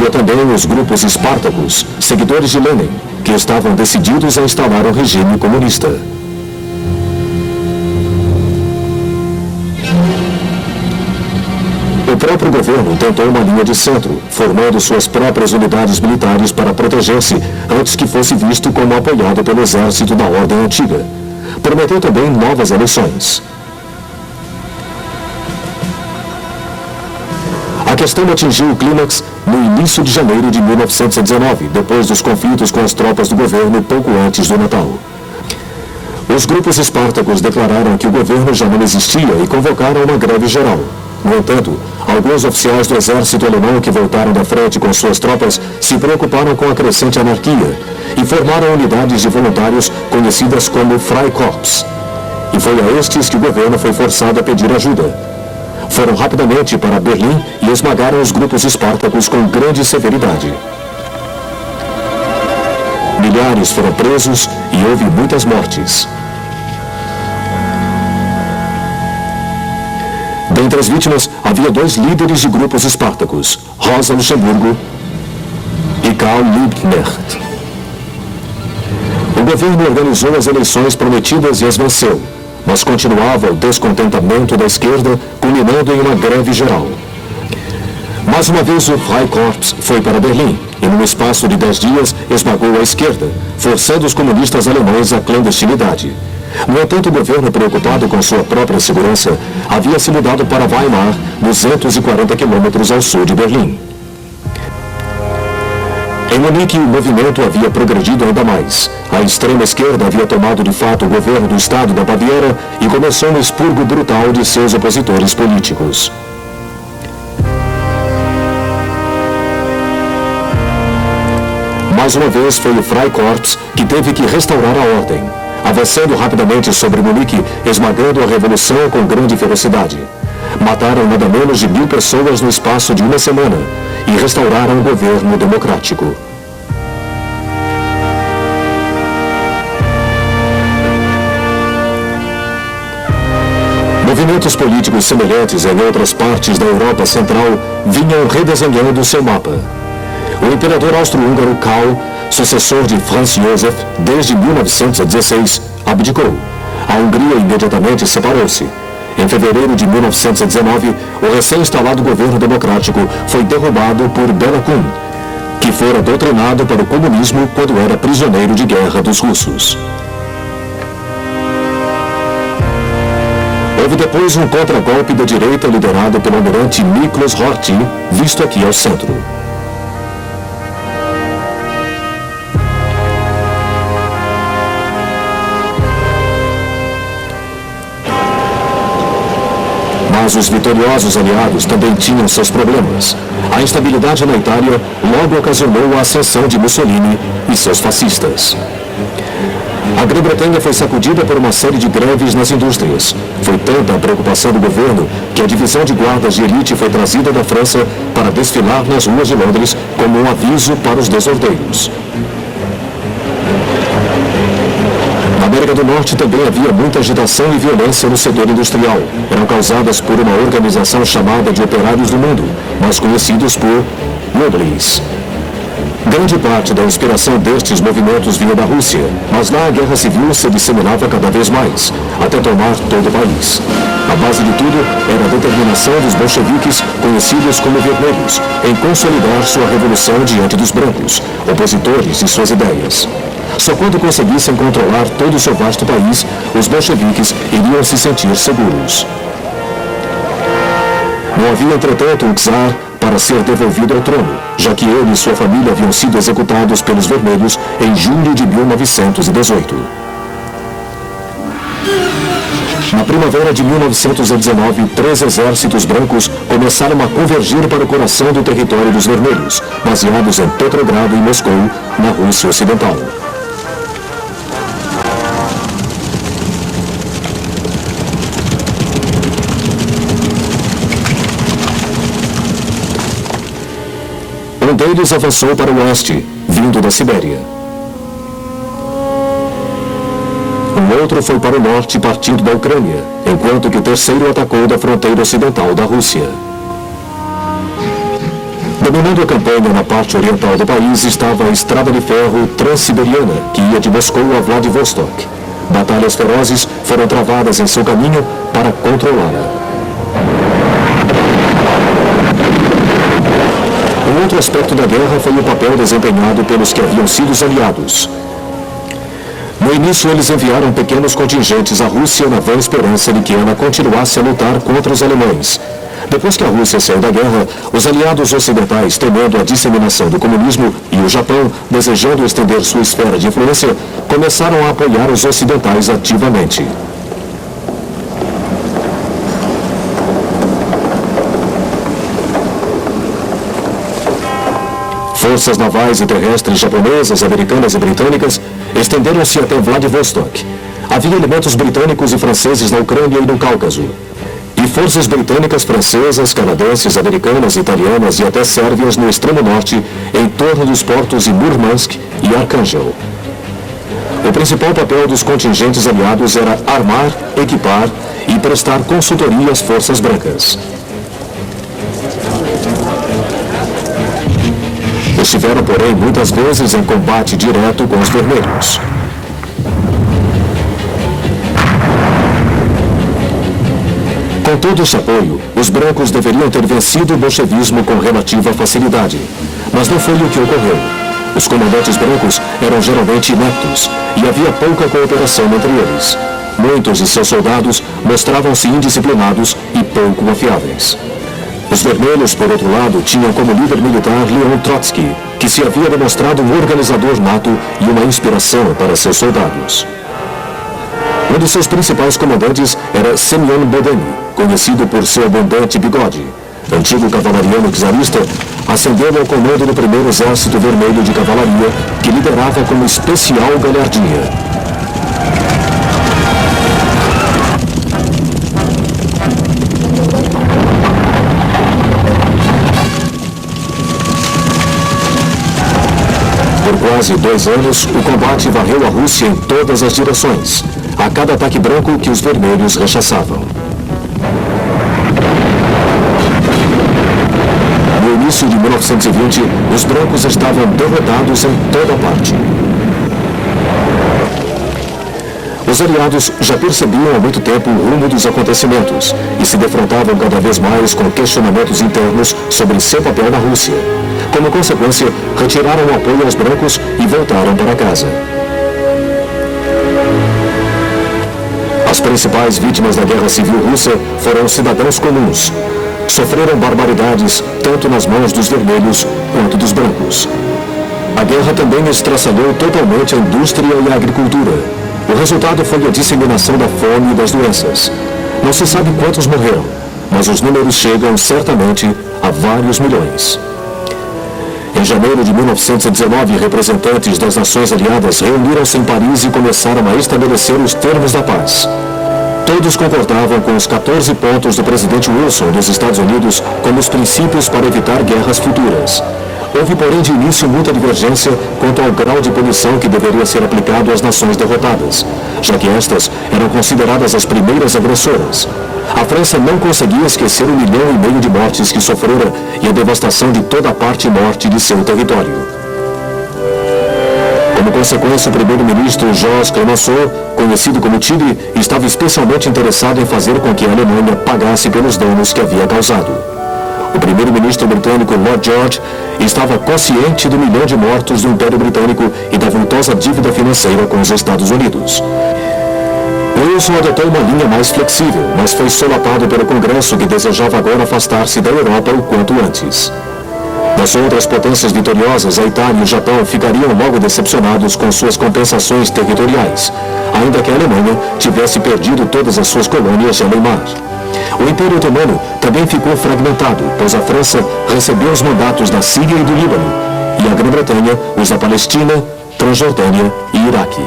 havia também os grupos Espartacus, seguidores de Lenin, que estavam decididos a instalar um regime comunista. O próprio governo tentou uma linha de centro, formando suas próprias unidades militares para proteger-se antes que fosse visto como apoiado pelo exército da ordem antiga. Prometeu também novas eleições. A questão atingiu o clímax no início de janeiro de 1919, depois dos conflitos com as tropas do governo pouco antes do Natal. Os grupos Espartacus declararam que o governo já não existia e convocaram uma greve geral. No entanto, alguns oficiais do exército alemão que voltaram da frente com suas tropas se preocuparam com a crescente anarquia e formaram unidades de voluntários conhecidas como Freikorps. E foi a estes que o governo foi forçado a pedir ajuda. Foram rapidamente para Berlim e esmagaram os grupos Espartacus com grande severidade. Milhares foram presos e houve muitas mortes. Dentre as vítimas, havia dois líderes de grupos Espartacus, Rosa Luxemburgo e Karl Liebknecht. O governo organizou as eleições prometidas e as venceu, mas continuava o descontentamento da esquerda, culminando em uma greve geral. Mais uma vez o Freikorps foi para Berlim e, num espaço de 10 dias, esmagou a esquerda, forçando os comunistas alemães à clandestinidade. No entanto, o governo, preocupado com sua própria segurança, havia se mudado para Weimar, 240 quilômetros ao sul de Berlim. Em Munique, o movimento havia progredido ainda mais. A extrema esquerda havia tomado de fato o governo do estado da Baviera e começou um expurgo brutal de seus opositores políticos. Mais uma vez foi o Freikorps que teve que restaurar a ordem, avançando rapidamente sobre Munique, esmagando a revolução com grande ferocidade. Mataram nada menos de 1000 pessoas no espaço de uma semana e restauraram o governo democrático. Movimentos políticos semelhantes em outras partes da Europa Central vinham redesenhando seu mapa. O imperador austro-húngaro Karl, sucessor de Franz Josef desde 1916, abdicou. A Hungria imediatamente separou-se. Em fevereiro de 1919, o recém-instalado governo democrático foi derrubado por Bela Kun, que fora doutrinado para o comunismo quando era prisioneiro de guerra dos russos. Houve depois um contragolpe da direita liderado pelo almirante Miklos Horthy, visto aqui ao centro. Mas os vitoriosos aliados também tinham seus problemas. A instabilidade na Itália logo ocasionou a ascensão de Mussolini e seus fascistas. A Grã-Bretanha foi sacudida por uma série de greves nas indústrias. Foi tanta a preocupação do governo que a divisão de guardas de elite foi trazida da França para desfilar nas ruas de Londres como um aviso para os desordeiros. Na América do Norte também havia muita agitação e violência no setor industrial. Eram causadas por uma organização chamada de Operários do Mundo, mais conhecidos por Nobles. Grande parte da inspiração destes movimentos vinha da Rússia, mas lá a guerra civil se disseminava cada vez mais, até tomar todo o país. A base de tudo era a determinação dos bolcheviques, conhecidos como vermelhos, em consolidar sua revolução diante dos brancos, opositores de suas ideias. Só quando conseguissem controlar todo o seu vasto país, os bolcheviques iriam se sentir seguros. Não havia, entretanto, um czar para ser devolvido ao trono, já que ele e sua família haviam sido executados pelos vermelhos em julho de 1918. Na primavera de 1919, 3 exércitos brancos começaram a convergir para o coração do território dos vermelhos, baseados em Petrogrado e Moscou, na Rússia Ocidental. Um deles avançou para o oeste, vindo da Sibéria. O outro foi para o norte, partindo da Ucrânia, enquanto que o terceiro atacou da fronteira ocidental da Rússia. Dominando a campanha na parte oriental do país estava a estrada de ferro Transsiberiana, que ia de Moscou a Vladivostok. Batalhas ferozes foram travadas em seu caminho para controlá-la. Um outro aspecto da guerra foi o papel desempenhado pelos que haviam sido os aliados. No início, eles enviaram pequenos contingentes à Rússia na vã esperança de que ela continuasse a lutar contra os alemães. Depois que a Rússia saiu da guerra, os aliados ocidentais, temendo a disseminação do comunismo, e o Japão, desejando estender sua esfera de influência, começaram a apoiar os ocidentais ativamente. Forças navais e terrestres japonesas, americanas e britânicas estenderam-se até Vladivostok. Havia elementos britânicos e franceses na Ucrânia e no Cáucaso. E forças britânicas, francesas, canadenses, americanas, italianas e até sérvias no extremo norte, em torno dos portos de Murmansk e Arkhangel. O principal papel dos contingentes aliados era armar, equipar e prestar consultoria às forças brancas. Estiveram, porém, muitas vezes em combate direto com os vermelhos. Com todo esse apoio, os brancos deveriam ter vencido o bolchevismo com relativa facilidade. Mas não foi o que ocorreu. Os comandantes brancos eram geralmente ineptos e havia pouca cooperação entre eles. Muitos de seus soldados mostravam-se indisciplinados e pouco confiáveis. Os vermelhos, por outro lado, tinham como líder militar Leon Trotsky, que se havia demonstrado um organizador nato e uma inspiração para seus soldados. Um de seus principais comandantes era Semyon Bodeny, conhecido por seu abundante bigode. Antigo cavalariano czarista, ascendeu ao comando do primeiro exército vermelho de cavalaria, que liderava com especial galhardia. Por quase 2 anos, o combate varreu a Rússia em todas as direções, a cada ataque branco que os vermelhos rechaçavam. No início de 1920, os brancos estavam derrotados em toda parte. Os aliados já percebiam há muito tempo o rumo dos acontecimentos e se defrontavam cada vez mais com questionamentos internos sobre seu papel na Rússia. Como consequência, retiraram o apoio aos brancos e voltaram para casa. As principais vítimas da Guerra Civil Russa foram cidadãos comuns. Sofreram barbaridades tanto nas mãos dos vermelhos quanto dos brancos. A guerra também estraçalhou totalmente a indústria e a agricultura. O resultado foi a disseminação da fome e das doenças. Não se sabe quantos morreram, mas os números chegam certamente a vários milhões. Em janeiro de 1919, representantes das nações aliadas reuniram-se em Paris e começaram a estabelecer os termos da paz. Todos concordavam com os 14 pontos do presidente Wilson dos Estados Unidos como os princípios para evitar guerras futuras. Houve, porém, de início muita divergência quanto ao grau de punição que deveria ser aplicado às nações derrotadas, já que estas eram consideradas as primeiras agressoras. A França não conseguia esquecer 1,5 milhão de mortes que sofrera e a devastação de toda a parte norte de seu território. Como consequência, o primeiro-ministro Georges Clemenceau, conhecido como Tigre, estava especialmente interessado em fazer com que a Alemanha pagasse pelos danos que havia causado. O primeiro-ministro britânico Lord George estava consciente do 1 milhão de mortos do Império Britânico e da vultosa dívida financeira com os Estados Unidos. Wilson adotou uma linha mais flexível, mas foi solapado pelo Congresso, que desejava agora afastar-se da Europa o quanto antes. Das outras potências vitoriosas, a Itália e o Japão ficariam logo decepcionados com suas compensações territoriais, ainda que a Alemanha tivesse perdido todas as suas colônias de além-mar. O Império Otomano também ficou fragmentado, pois a França recebeu os mandatos da Síria e do Líbano, e a Grã-Bretanha os da Palestina, Transjordânia e Iraque.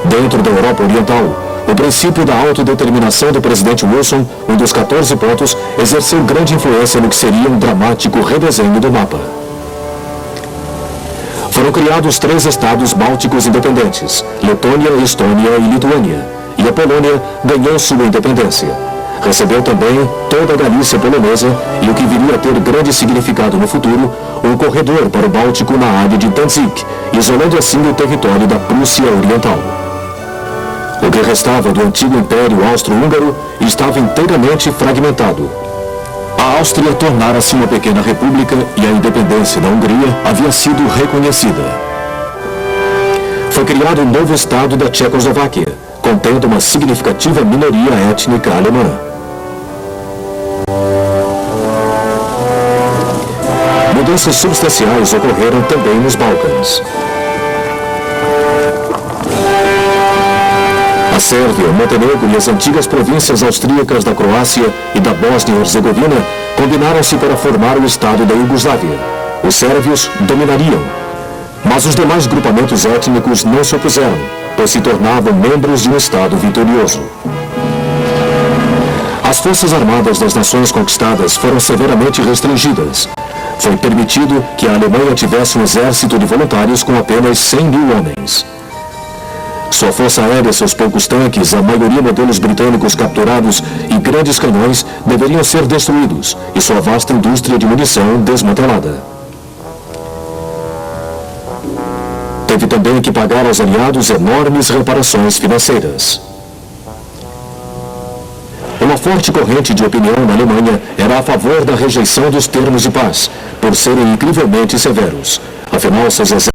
Dentro da Europa Oriental, o princípio da autodeterminação do presidente Wilson, um dos 14 pontos, exerceu grande influência no que seria um dramático redesenho do mapa. Foram criados 3 estados bálticos independentes, Letônia, Estônia e Lituânia, e a Polônia ganhou sua independência. Recebeu também toda a Galícia polonesa e o que viria a ter grande significado no futuro, um corredor para o Báltico na área de Danzig, isolando assim o território da Prússia Oriental. O que restava do antigo Império Austro-Húngaro estava inteiramente fragmentado. A Áustria tornara-se uma pequena república e a independência da Hungria havia sido reconhecida. Foi criado um novo estado da Tchecoslováquia, contendo uma significativa minoria étnica alemã. Mudanças substanciais ocorreram também nos Balcãs. A Sérvia, Montenegro e as antigas províncias austríacas da Croácia e da Bósnia-Herzegovina combinaram-se para formar o Estado da Iugoslávia. Os sérvios dominariam, mas os demais grupamentos étnicos não se opuseram, pois se tornavam membros de um Estado vitorioso. As forças armadas das nações conquistadas foram severamente restringidas. Foi permitido que a Alemanha tivesse um exército de voluntários com apenas 100.000 homens. Sua força aérea, seus poucos tanques, a maioria modelos britânicos capturados e grandes canhões deveriam ser destruídos e sua vasta indústria de munição desmantelada. Teve também que pagar aos aliados enormes reparações financeiras. Uma forte corrente de opinião na Alemanha era a favor da rejeição dos termos de paz, por serem incrivelmente severos. Afinal, seus exércitos